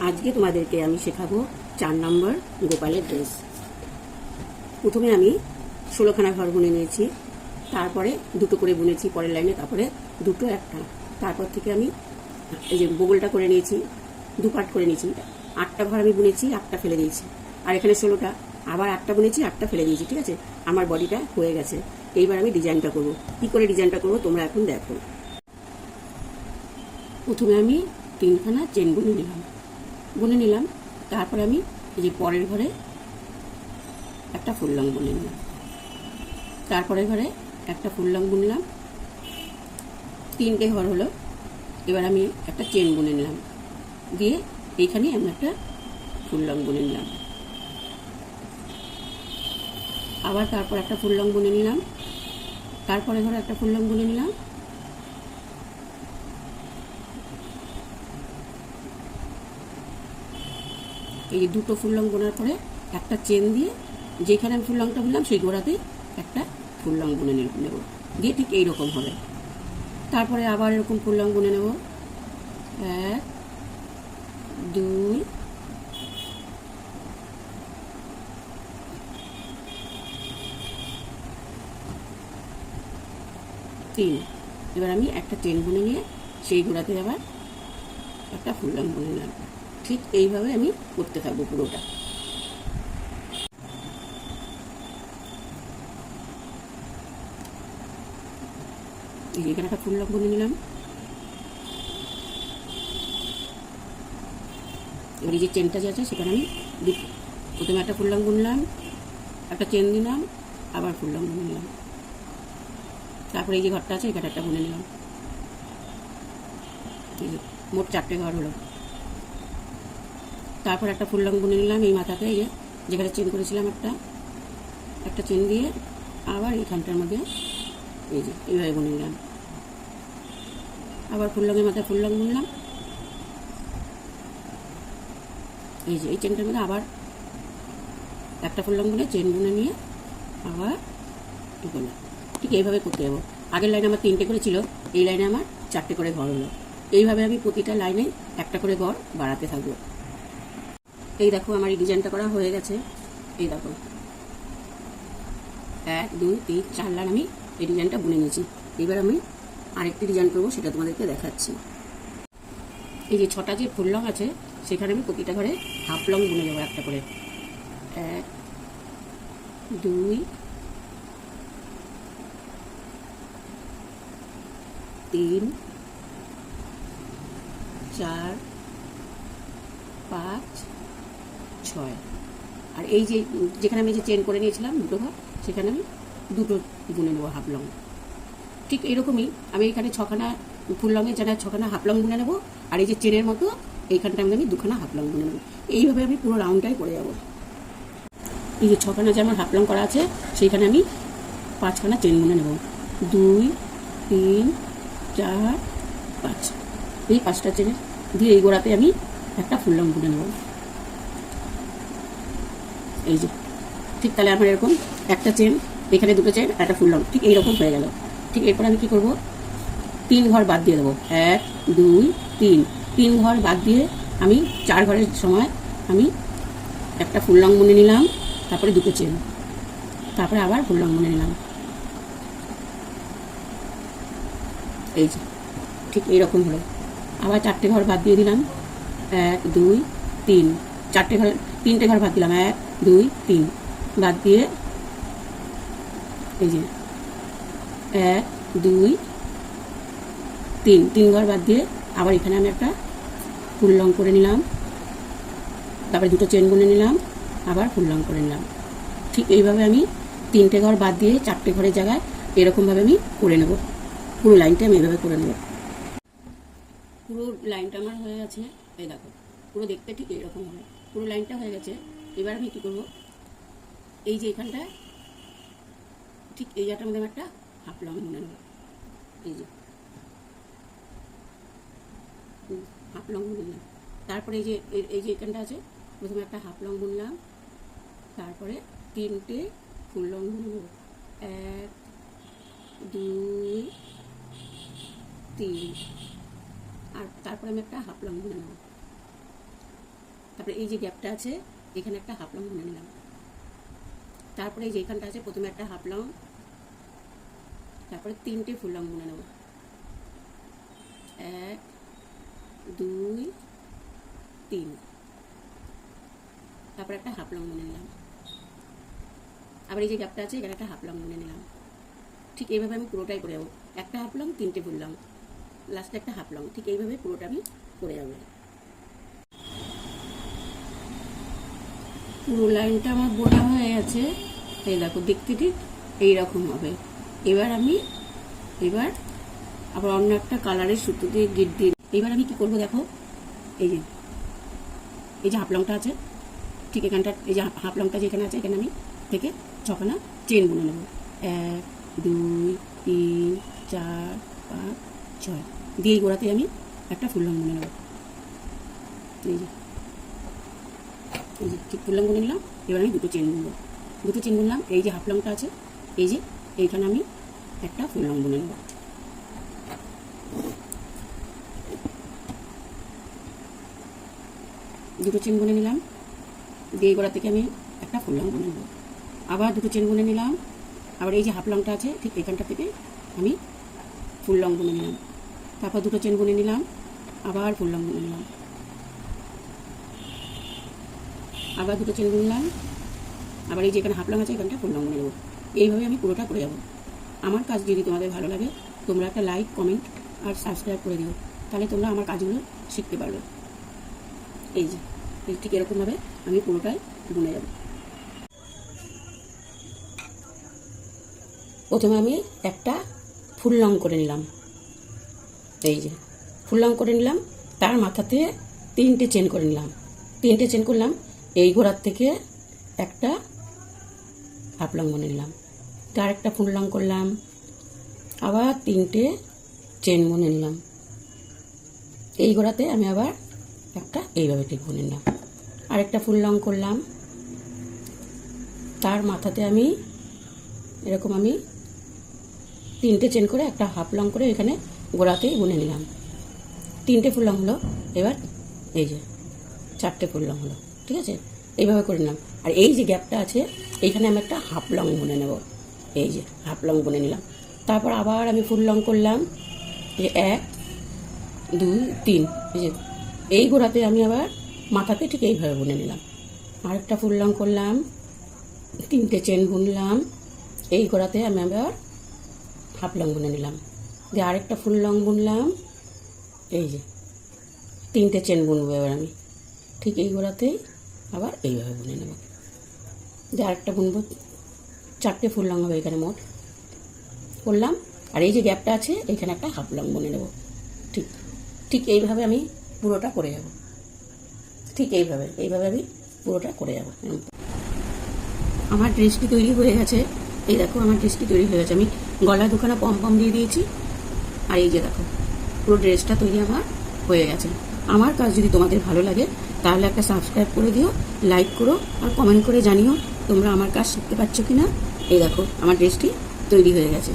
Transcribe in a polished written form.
আজকে তোমাদেরকে আমি শেখাবো 4 নম্বর গোপালের ড্রেস। প্রথমে আমি 16খানা ঘর বুনে নিয়েছি, তারপরে দুটো করে বুনেছি পরের লাইনে, তারপরে দুটো একটা, তারপর থেকে আমি এই যে বগলটা করে নিয়েছি, দু পার্ট করে নিয়েছি। 8টা ঘর আমি বুনেছি, 8টা ফেলে দিয়েছি, আর এখানে 16টা, আবার 8টা বুনেছি, 8টা ফেলে দিয়েছি। ঠিক আছে, আমার বডিটা হয়ে গেছে। এইবার আমি ডিজাইনটা করবো। কি করে ডিজাইনটা করবো তোমরা এখন দেখো। প্রথমে আমি 3খানা চেন বুনে নিলাম, তারপরে আমি এই যে পরের ঘরে একটা ফুল লং বুনে নিলাম, তারপরের ঘরে একটা ফুল লং বুনলাম, 3টে ঘর হলো। এবার আমি একটা চেন বুনে নিলাম, দিয়ে এইখানে আমি একটা ফুল লং বুনে নিলাম, আবার তারপর একটা ফুল লং বুনে নিলাম, তারপরে ঘরে একটা ফুল লং বুনে নিলাম, এই দুটো ফুল লং বোনার পরে একটা চেন দিয়ে যেখানে আমি ফুল লংটা বুনলাম সেই গোড়াতেই একটা ফুল লং বুনে নেব, দিয়ে ঠিক এইরকম হবে। তারপরে আবার এরকম ফুল লং বুনে নেব, 1 2 3। এবার আমি একটা চেন বুনে নিয়ে সেই গোড়াতে আবার একটা ফুল লং বুনে নিলাম। ঠিক এইভাবে আমি করতে থাকবো পুরোটা। এখানে একটা ফুল লং বুনে নিলাম, এবার এই যে চেনটা যে আছে সেখানে আমি প্রথমে একটা ফুল লং বুনলাম, একটা চেন দিলাম, আবার ফুল লং বুনে নিলাম, তারপরে এই যে ঘরটা আছে এখানে একটা বুনে নিলাম। মোট 4টে ঘর হলো। তারপর একটা ফুল লং বুনে নিলাম এই মাথাতে, এই যেখানে চেন করেছিলাম একটা চেন দিয়ে আবার এইখানটার মধ্যে এই যে এইভাবে বুনে নিলাম, আবার ফুল লংয়ের মাথায় ফুল লং বুনলাম, এই যে এই চেনটার মধ্যে আবার একটা ফুল লং বুনে চেন বুনে নিয়ে আবার ঢুকলাম। ঠিক এইভাবে করতে যাবো। আগের লাইনে আমার 3টে করে ছিল, এই লাইনে আমার 4টে করে ঘর হলো। এইভাবে আমি প্রতিটা লাইনে একটা করে ঘর বাড়াতে থাকবো। এই দেখো আমার এই ডিজাইনটা করা হয়ে গেছে। এই দেখো 1 2 3 4 লাইন আমি এই ডিজাইনটা বুনে নিয়েছি। এবার আমি আরেকটি ডিজাইন করবো, সেটা তোমাদেরকে দেখাচ্ছি। এই যে 6টা যে ফুল লং আছে সেখানে আমি প্রতিটা ঘরে হাফ লং বুনে দেবো একটা করে। 1 2 3 4 5 6। আর এই যে যেখানে আমি যে চেন করে নিয়েছিলাম দুটো ঘর, সেখানে আমি দুটো বুনে নেবো হাফ লং। ঠিক এরকমই আমি এখানে 6খানা ফুল লংয়ের জায়গায় 6খানা হাফ লং বুনে নেবো, আর এই যে চেনের মতো এইখানটা আমি 2খানা হাফ লং বুনে নেবো। এইভাবে আমি পুরো রাউন্ডটাই করে যাবো। এই যে 6খানা যে আমার হাফ লং করা আছে সেইখানে আমি 5খানা চেন বুনে নেবো, 2 3 4 5। এই 5টা চেনের দিয়ে এই গোড়াতে আমি একটা ফুল লং বুনে নেবো। এই যে ঠিক তাহলে আমার এরকম একটা চেন, এখানে দুটো চেন, একটা ফুল লং, ঠিক এইরকম হয়ে গেল। ঠিক এরপর আমি কি করব, 3 ঘর বাদ দিয়ে দেবো, 1 2 3 ঘর বাদ দিয়ে আমি 4 ঘরের সময় আমি একটা ফুল লং বুনে নিলাম, তারপরে দুটো চেন, তারপরে আবার ফুল লং বুনে নিলাম। এই যে ঠিক এইরকম হলো। আবার 4টে ঘর বাদ দিয়ে দিলাম, 1 2 3 4টে ঘর, 3টে ঘর বাদ দিলাম, 1 2 3 বাদ দিয়ে এই যে 1 2 3 ঘর বাদ দিয়ে আবার এখানে আমি একটা ফুল লং করে নিলাম, তারপরে দুটো চেন বুনে নিলাম, আবার ফুল লং করে নিলাম। ঠিক এইভাবে আমি 3টে ঘর বাদ দিয়ে 4টে ঘরের জায়গায় এরকমভাবে আমি করে নেব। পুরো লাইনটা আমি এভাবে করে নেব। পুরো লাইনটা আমার হয়ে গেছে। এই দেখো পুরো দেখতে ঠিক এইরকম হবে। পুরো লাইনটা হয়ে গেছে। এবার আমি কী করবো, এই যে এখানটায় ঠিক এই জায়গাটার মধ্যে আমি একটা হাফ লং বুনে নেব। এই যে হাফ লং বুনলাম, তারপরে এই যে এখানটা আছে প্রথমে একটা হাফ লং বুনলাম, তারপরে 3টে ফুল লং বুনে নেব, 1 2 3, আর তারপরে আমি একটা হাফ লং বুনে নেব, তারপরে এই যে গ্যাপটা আছে এখানে একটা হাফ লং বুনে নিলাম। তারপরে এই যে এখানটা আছে প্রথমে একটা হাফ লং, তারপরে 3টে ফুল লং বুনে নেব। 1 2 3, তারপরে একটা হাফ লং বুনে নিলাম। আবার এই যে গ্যাপটা আছে এখানে একটা হাফ লং বুনে নিলাম। ঠিক এইভাবে আমি পুরোটাই করে যাবো। একটা হাফ লং, 3টে ফুল লং, লাস্টে একটা হাফ লং, ঠিক এইভাবে পুরোটা আমি করে যাবো। পুরো লাইনটা আমার বোনা হয়ে গেছে। এই দেখো দেখতে ঠিক এইরকম হবে। এবার আবার অন্য একটা কালারের সুতো দিয়ে গিট দিয়ে এবার আমি কি করবো দেখো, এই যে হাফ লংটা আছে ঠিক এখানটা, এই যে হাফ লংটা যেখানে আছে এখানে আমি থেকে 6খানা চেন বুনে নেব। 1 2 3 4 5 6 দিয়ে এই গোড়াতে আমি একটা ফুল লং বুনে নেব। এই যে ঠিক ফুল লং বুনে নিলাম। এবার আমি 2টো চেন বুনবো। 2টো চেন বুনলাম। এই যে হাফ লংটা আছে এই যে এইখানে আমি একটা ফুল লং বুনে নেব। দুটো চেন বুনে নিলাম, দিয়ে গোড়া থেকে আমি একটা ফুল লং বুনে নেব। আবার 2টো চেন বুনে নিলাম। আবার এই যে হাফ লংটা আছে ঠিক এখানটা থেকে আমি ফুল লং বুনে নিলাম। তারপর 2টো চেন বুনে নিলাম, আবার ফুল লং বুনে নিলাম। আবার 2টো চেন বুনলাম, আবার এই যে এখানে হাফ লং আছে এখানটা ফুল লং বুনে নেব। এইভাবে আমি পুরোটা করে যাব। আমার কাজ যদি তোমাদের ভালো লাগে তোমরা একটা লাইক কমেন্ট আর সাবস্ক্রাইব করে দিও, তাহলে তোমরা আমার কাজগুলো শিখতে পারবে। এই যে ঠিক এরকমভাবে আমি পুরোটাই বুনে যাব। প্রথমে আমি একটা ফুল লং করে নিলাম। এই যে ফুল লং করে নিলাম, তার মাথাতে 3টে চেন করে নিলাম। 3টে চেন করলাম, এই গোড়ার থেকে একটা হাফ লং বুনে নিলাম। তার একটা ফুল লং করলাম, আবার 3টে চেন বুনে নিলাম। এই গোড়াতে আমি আবার একটা এইভাবে ঠিক বুনে নিলাম। আরেকটা ফুল লং করলাম, তার মাথাতে আমি এরকম 3টে চেন করে একটা হাফ লং করে এখানে গোড়াতেই বুনে নিলাম। 3টে ফুল লং হলো। এবার এই যে 4টে ফুল লং হলো। ঠিক আছে, এইভাবে করে নিলাম। আর এই যে গ্যাপটা আছে এইখানে আমি একটা হাফ লং বুনে নেব। এই যে হাফ লং বুনে নিলাম। তারপর আবার আমি ফুল লং করলাম, এই যে 1 2 3, এই যে এই গোড়াতে আমি আবার মাথাতে ঠিক এইভাবে বুনে নিলাম। আরেকটা ফুল লং করলাম, 3টে চেন বুনলাম, এই গোড়াতে আমি আবার হাফ লং বুনে নিলাম। দিয়ে আরেকটা ফুল লং বুনলাম, এই যে 3টে চেন বুনবো এবার আমি ঠিক এই গোড়াতেই আবার এইভাবে বুনে নেব। দিয়ে আরেকটা বুনবো, 4টে ফুল লং হবে এখানে মোট করলাম। আর এই যে গ্যাপটা আছে এইখানে একটা হাফ লং বুনে নেব। ঠিক এইভাবে আমি পুরোটা করে যাব। ঠিক এইভাবে আমি পুরোটা করে যাব। আমার ড্রেসটি তৈরি হয়ে গেছে। এই দেখো আমার ড্রেসটি তৈরি হয়ে গেছে। আমি গলায় 2খানা পম দিয়ে দিয়েছি। আর এই যে দেখো পুরো ড্রেসটা তৈরি আমার হয়ে গেছে। আমার কাজ যদি তোমাদের ভালো লাগে তাহলে একটা সাবস্ক্রাইব করে দিও, লাইক করো আর কমেন্ট করে জানিও তোমরা আমার কাজ শিখতে পারছো কিনা। এই দেখো আমার ড্রেসটি তৈরি হয়ে গেছে।